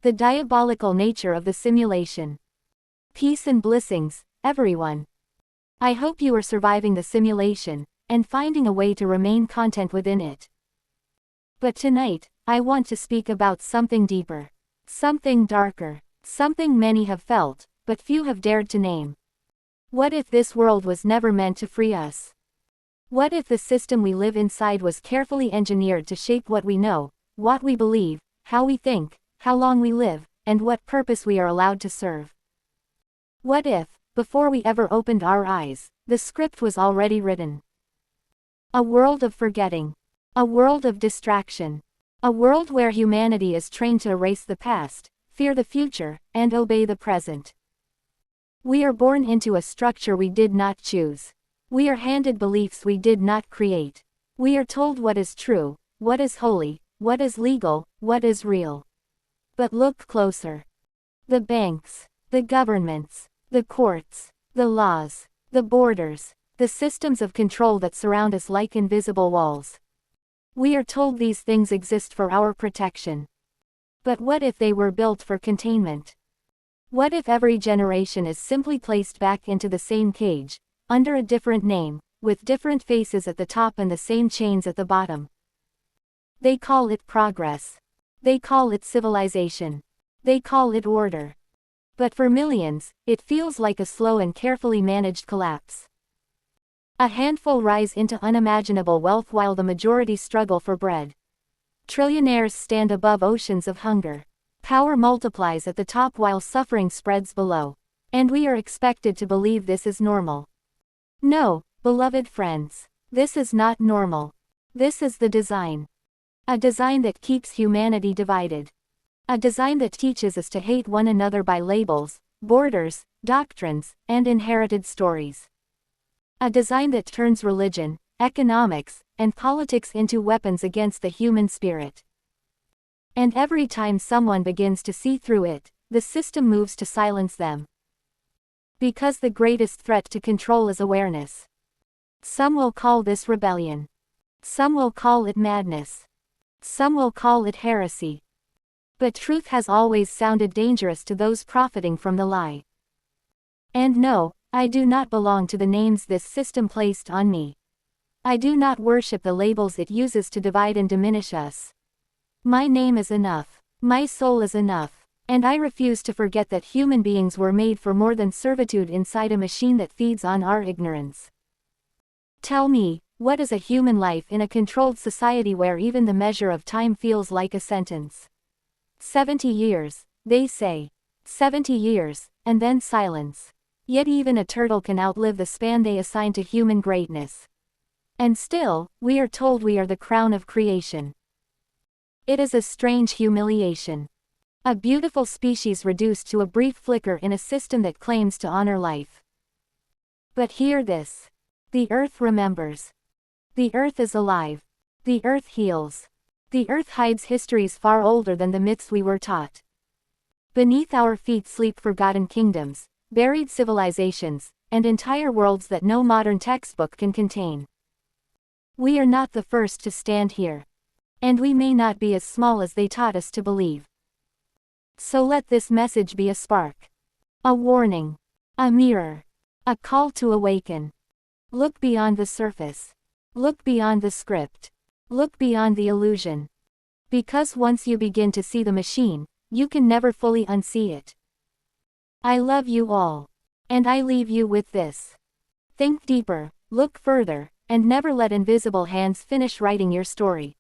The diabolical nature of the simulation. Peace and blessings, everyone. I hope you are surviving the simulation, and finding a way to remain content within it. But tonight, I want to speak about something deeper. Something darker. Something many have felt, but few have dared to name. What if this world was never meant to free us? What if the system we live inside was carefully engineered to shape what we know, what we believe, how we think, how long we live, and what purpose we are allowed to serve? What if, before we ever opened our eyes, the script was already written? A world of forgetting. A world of distraction. A world where humanity is trained to erase the past, fear the future, and obey the present. We are born into a structure we did not choose. We are handed beliefs we did not create. We are told what is true, what is holy, what is legal, what is real. But look closer. The banks, the governments, the courts, the laws, the borders, the systems of control that surround us like invisible walls. We are told these things exist for our protection. But what if they were built for containment? What if every generation is simply placed back into the same cage, under a different name, with different faces at the top and the same chains at the bottom? They call it progress. They call it civilization. They call it order. But for millions, it feels like a slow and carefully managed collapse. A handful rise into unimaginable wealth while the majority struggle for bread. Trillionaires stand above oceans of hunger. Power multiplies at the top while suffering spreads below. And we are expected to believe this is normal. No, beloved friends. This is not normal. This is the design. A design that keeps humanity divided. A design that teaches us to hate one another by labels, borders, doctrines, and inherited stories. A design that turns religion, economics, and politics into weapons against the human spirit. And every time someone begins to see through it, the system moves to silence them. Because the greatest threat to control is awareness. Some will call this rebellion. Some will call it madness. Some will call it heresy. But truth has always sounded dangerous to those profiting from the lie. And no, I do not belong to the names this system placed on me. I do not worship the labels it uses to divide and diminish us. My name is enough. My soul is enough. And I refuse to forget that human beings were made for more than servitude inside a machine that feeds on our ignorance. Tell me, what is a human life in a controlled society where even the measure of time feels like a sentence? 70 years, they say. 70 years, and then silence. Yet even a turtle can outlive the span they assign to human greatness. And still, we are told we are the crown of creation. It is a strange humiliation. A beautiful species reduced to a brief flicker in a system that claims to honor life. But hear this. The earth remembers. The earth is alive. The earth heals. The earth hides histories far older than the myths we were taught. Beneath our feet sleep forgotten kingdoms, buried civilizations, and entire worlds that no modern textbook can contain. We are not the first to stand here. And we may not be as small as they taught us to believe. So let this message be a spark. A warning. A mirror. A call to awaken. Look beyond the surface. Look beyond the script. Look beyond the illusion. Because once you begin to see the machine, you can never fully unsee it. I love you all. And I leave you with this. Think deeper, look further, and never let invisible hands finish writing your story.